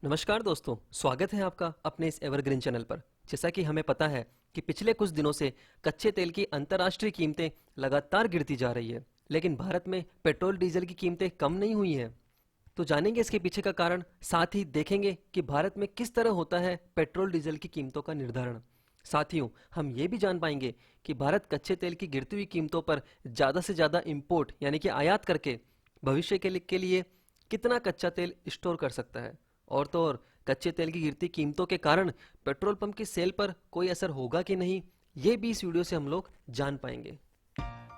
नमस्कार दोस्तों, स्वागत है आपका अपने इस एवरग्रीन चैनल पर। जैसा कि हमें पता है कि पिछले कुछ दिनों से कच्चे तेल की अंतर्राष्ट्रीय कीमतें लगातार गिरती जा रही है, लेकिन भारत में पेट्रोल डीजल की कीमतें कम नहीं हुई हैं। तो जानेंगे इसके पीछे का कारण, साथ ही देखेंगे कि भारत में किस तरह होता है पेट्रोल डीजल की कीमतों का निर्धारण। साथियों, हम ये भी जान पाएंगे कि भारत कच्चे तेल की गिरती हुई कीमतों पर ज़्यादा से ज़्यादा इंपोर्ट यानी कि आयात करके भविष्य के लिए कितना कच्चा तेल स्टोर कर सकता है। और तो और कच्चे तेल की गिरती कीमतों के कारण पेट्रोल पंप की सेल पर कोई असर होगा कि नहीं, ये भी इस वीडियो से हम लोग जान पाएंगे।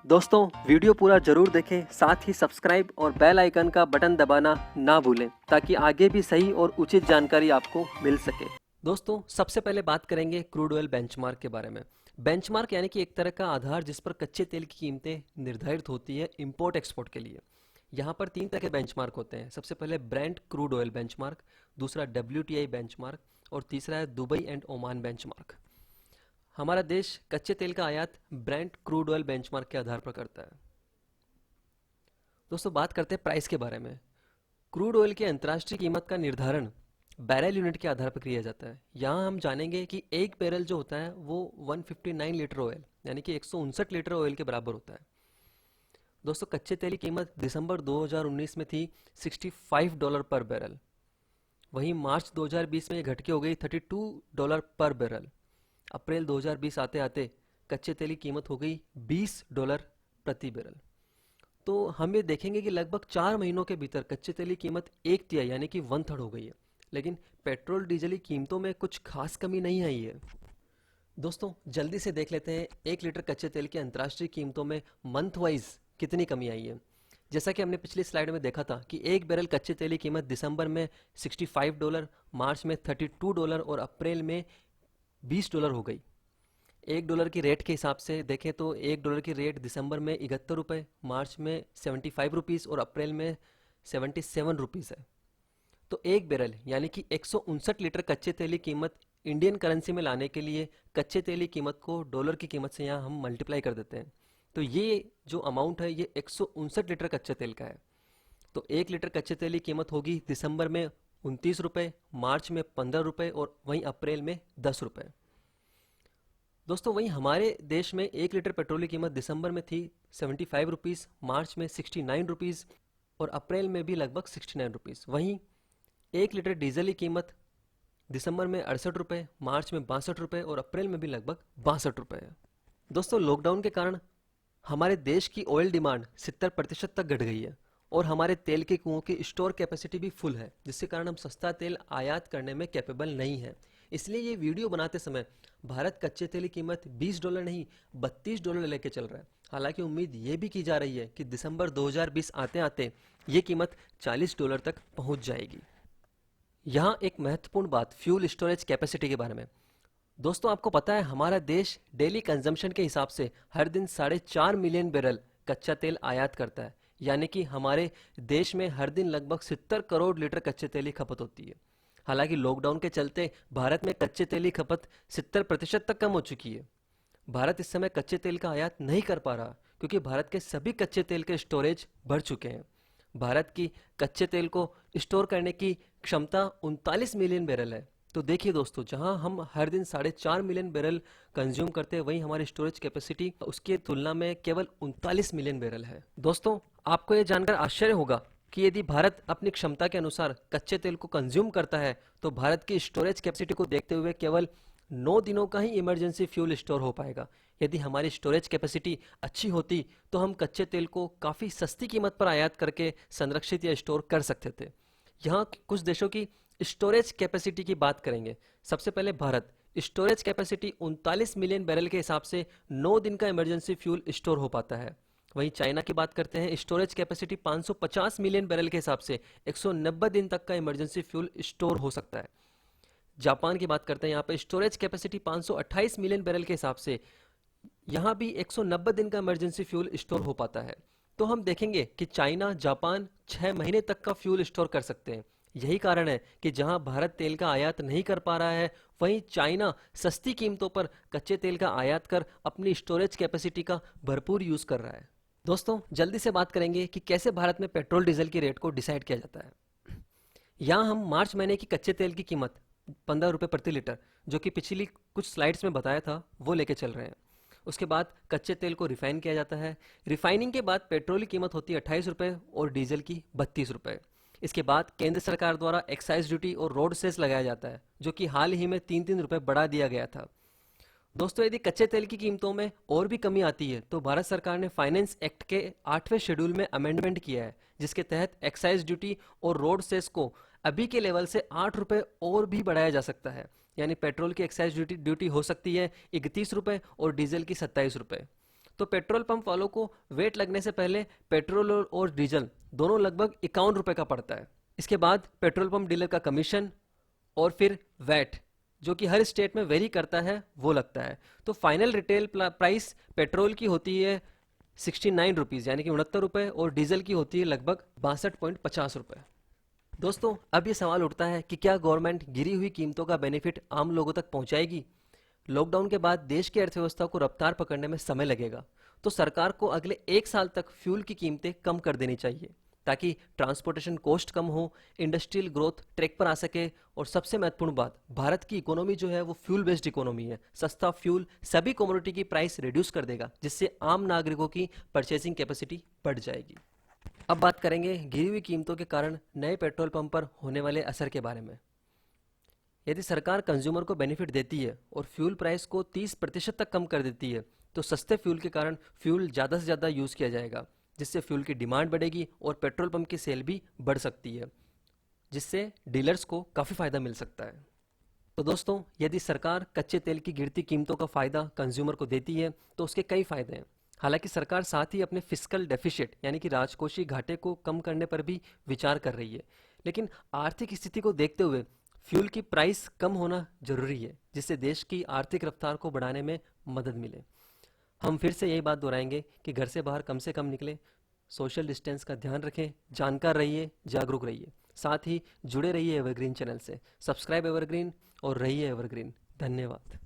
दोस्तों, वीडियो पूरा जरूर देखें, साथ ही सब्सक्राइब और बेल आइकन का बटन दबाना ना भूलें ताकि आगे भी सही और उचित जानकारी आपको मिल सके। दोस्तों, सबसे पहले बात करेंगे क्रूड ऑयल बेंचमार्क के बारे में। बेंचमार्क यानी कि एक तरह का आधार जिस पर कच्चे तेल की कीमतें निर्धारित होती है इंपोर्ट एक्सपोर्ट के लिए। यहाँ पर तीन तरह के बेंचमार्क होते हैं। सबसे पहले ब्रेंट क्रूड ऑयल बेंचमार्क, दूसरा WTI बेंचमार्क और तीसरा है दुबई एंड ओमान बेंचमार्क। हमारा देश कच्चे तेल का आयात ब्रेंट क्रूड ऑयल बेंचमार्क के आधार पर करता है। दोस्तों, बात करते हैं प्राइस के बारे में। क्रूड ऑयल की अंतर्राष्ट्रीय कीमत का निर्धारण बैरल यूनिट के आधार पर किया जाता है। यहाँ हम जानेंगे कि एक बैरल जो होता है वो 159 लीटर ऑयल यानी कि 159 लीटर ऑयल के बराबर होता है। दोस्तों, कच्चे तेल की कीमत दिसंबर 2019 में थी $65 पर बैरल। वहीं मार्च 2020 में ये घट के हो गई $32 पर बैरल। अप्रैल 2020 आते आते कच्चे तेल की कीमत हो गई $20 प्रति बैरल। तो हम ये देखेंगे कि लगभग 4 महीनों के भीतर कच्चे तेल की कीमत एक तिहाई यानी कि 1/3 हो गई है। लेकिन पेट्रोल डीजल की कीमतों में कुछ खास कमी नहीं आई है। दोस्तों, जल्दी से देख लेते हैं 1 लीटर कच्चे तेल की अंतर्राष्ट्रीय कीमतों में मंथ वाइज कितनी कमी आई है। जैसा कि हमने पिछली स्लाइड में देखा था कि एक बैरल कच्चे तेल की कीमत दिसंबर में $65, मार्च में $32 और अप्रैल में $20 हो गई। $1 की रेट के हिसाब से देखें तो $1 की रेट दिसंबर में ₹71, मार्च में ₹75 और अप्रैल में ₹77 है। तो एक बैरल यानी कि 159 लीटर कच्चे तेल की कीमत इंडियन करेंसी में लाने के लिए कच्चे तेल की कीमत को डॉलर की कीमत से यहाँ हम मल्टीप्लाई कर देते हैं। तो ये जो अमाउंट है ये 159 लीटर कच्चे तेल का है। तो 1 लीटर कच्चे तेल की कीमत होगी दिसंबर में ₹29, मार्च में ₹15 और वहीं अप्रैल में ₹10। दोस्तों, वहीं हमारे देश में 1 लीटर पेट्रोल की कीमत दिसंबर में थी ₹75, मार्च में ₹69 और अप्रैल में भी लगभग ₹69। वहीं 1 लीटर डीजल की कीमत दिसंबर में ₹68, मार्च में ₹62 और अप्रैल में भी लगभग ₹62 है। दोस्तों, लॉकडाउन के कारण हमारे देश की ऑयल डिमांड 70% तक घट गई है और हमारे तेल के कुओं की स्टोर कैपेसिटी भी फुल है, जिसके कारण हम सस्ता तेल आयात करने में कैपेबल नहीं है। इसलिए ये वीडियो बनाते समय भारत कच्चे तेल की कीमत $20 नहीं $32 लेके चल रहा है। हालांकि उम्मीद ये भी की जा रही है कि दिसंबर 2020 आते आते ये कीमत $40 तक पहुंच जाएगी। यहाँ एक महत्वपूर्ण बात फ्यूल स्टोरेज कैपेसिटी के बारे में। दोस्तों, आपको पता है हमारा देश डेली कंजम्पशन के हिसाब से हर दिन 4.5 मिलियन बैरल कच्चा तेल आयात करता है। यानी कि हमारे देश में हर दिन लगभग 70 करोड़ लीटर कच्चे तेल की खपत होती है। हालांकि लॉकडाउन के चलते भारत में कच्चे तेल की खपत 70% तक कम हो चुकी है। भारत इस समय कच्चे तेल का आयात नहीं कर पा रहा क्योंकि भारत के सभी कच्चे तेल के स्टोरेज भर चुके हैं। भारत की कच्चे तेल को स्टोर करने की क्षमता 39 मिलियन बैरल है। तो देखिए दोस्तों, जहां हम हर दिन 4.5 मिलियन बैरल कंज्यूम करते हैं, वहीं हमारी स्टोरेज कैपेसिटी उसके तुलना में केवल 39 मिलियन बैरल है। दोस्तों, आपको ये जानकर आश्चर्य होगा कि यदि भारत अपनी क्षमता के अनुसार कच्चे तेल को कंज्यूम करता है तो भारत की स्टोरेज कैपेसिटी को देखते हुए केवल 9 दिनों का ही इमरजेंसी फ्यूल स्टोर हो पाएगा। यदि हमारी स्टोरेज कैपेसिटी अच्छी होती तो हम कच्चे तेल को काफ़ी सस्ती कीमत पर आयात करके संरक्षित या स्टोर कर सकते थे। यहाँ कुछ देशों की स्टोरेज कैपेसिटी की बात करेंगे। सबसे पहले Bharat, storage capacity 39 million barrel के हिसाब से 9 दिन का इमरजेंसी फ्यूल स्टोर हो पाता है। वहीं चाइना की बात करते हैं, स्टोरेज कैपेसिटी 550 मिलियन बैरल के हिसाब से 190 दिन तक का इमरजेंसी फ्यूल स्टोर हो सकता है। जापान की बात करते हैं, यहाँ पर स्टोरेज कैपेसिटी 528 मिलियन बैरल के हिसाब से यहाँ भी 190 दिन का इमरजेंसी फ्यूल स्टोर हो पाता है। तो हम देखेंगे कि चाइना, जापान 6 महीने तक का फ्यूल स्टोर कर सकते हैं। यही कारण है कि जहां भारत तेल का आयात नहीं कर पा रहा है, वहीं चाइना सस्ती कीमतों पर कच्चे तेल का आयात कर अपनी स्टोरेज कैपेसिटी का भरपूर यूज कर रहा है। दोस्तों, जल्दी से बात करेंगे कि कैसे भारत में पेट्रोल डीजल की रेट को डिसाइड किया जाता है। यहाँ हम मार्च महीने की कच्चे तेल की कीमत 15 रुपये प्रति लीटर, जो कि पिछली कुछ स्लाइड्स में बताया था, वो लेके चल रहे हैं। उसके बाद कच्चे तेल को रिफाइन किया जाता है। रिफाइनिंग के बाद पेट्रोल की कीमत होती है 28 रुपये और डीजल की 32 रुपये। इसके बाद केंद्र सरकार द्वारा एक्साइज ड्यूटी और रोड सेस लगाया जाता है, जो कि हाल ही में 3-3 रुपये बढ़ा दिया गया था। दोस्तों, यदि कच्चे तेल की कीमतों में और भी कमी आती है तो भारत सरकार ने फाइनेंस एक्ट के 8वें शेड्यूल में अमेंडमेंट किया है, जिसके तहत एक्साइज ड्यूटी और रोड सेस को अभी के लेवल से 8 रुपये और भी बढ़ाया जा सकता है। यानी पेट्रोल की एक्साइज ड्यूटी हो सकती है 31 रुपये और डीजल की 27 रुपये। तो पेट्रोल पंप वालों को वेट लगने से पहले पेट्रोल और डीजल दोनों लगभग 51 रुपये का पड़ता है। इसके बाद पेट्रोल पंप डीलर का कमीशन और फिर वैट, जो कि हर स्टेट में वेरी करता है, वो लगता है। तो फाइनल रिटेल प्राइस पेट्रोल की होती है 69 रुपीज़ यानी कि 69 रुपये, और डीजल की होती है लगभग 62.50 रुपये। दोस्तों, अब ये सवाल उठता है कि क्या गवर्नमेंट गिरी हुई कीमतों का बेनिफिट आम लोगों तक पहुंचाएगी? लॉकडाउन के बाद देश की अर्थव्यवस्था को रफ्तार पकड़ने में समय लगेगा, तो सरकार को अगले 1 साल तक फ्यूल की कीमतें कम कर देनी चाहिए, ताकि ट्रांसपोर्टेशन कॉस्ट कम हो, इंडस्ट्रियल ग्रोथ ट्रैक पर आ सके, और सबसे महत्वपूर्ण बात, भारत की इकोनॉमी जो है वो फ्यूल बेस्ड इकोनॉमी है। सस्ता फ्यूल सभी कमोडिटी की प्राइस रिड्यूस कर देगा, जिससे आम नागरिकों की परचेसिंग कैपेसिटी बढ़ जाएगी। अब बात करेंगे गिरी हुई कीमतों के कारण नए पेट्रोल पंप पर होने वाले असर के बारे में। यदि सरकार कंज्यूमर को बेनिफिट देती है और फ्यूल प्राइस को 30% तक कम कर देती है, तो सस्ते फ्यूल के कारण फ्यूल ज़्यादा से ज़्यादा यूज़ किया जाएगा, जिससे फ्यूल की डिमांड बढ़ेगी और पेट्रोल पंप की सेल भी बढ़ सकती है, जिससे डीलर्स को काफ़ी फ़ायदा मिल सकता है। तो दोस्तों, यदि सरकार कच्चे तेल की गिरती कीमतों का फ़ायदा कंज्यूमर को देती है तो उसके कई फ़ायदे हैं। हालांकि सरकार साथ ही अपने फिस्कल डेफिसिट यानी कि राजकोषीय घाटे को कम करने पर भी विचार कर रही है, लेकिन आर्थिक स्थिति को देखते हुए फ्यूल की प्राइस कम होना जरूरी है, जिससे देश की आर्थिक रफ्तार को बढ़ाने में मदद मिले। हम फिर से यही बात दोहराएंगे कि घर से बाहर कम से कम निकलें, सोशल डिस्टेंस का ध्यान रखें, जानकार रहिए, जागरूक रहिए। साथ ही जुड़े रहिए एवरग्रीन चैनल से। सब्सक्राइब एवरग्रीन और रहिए एवरग्रीन। धन्यवाद।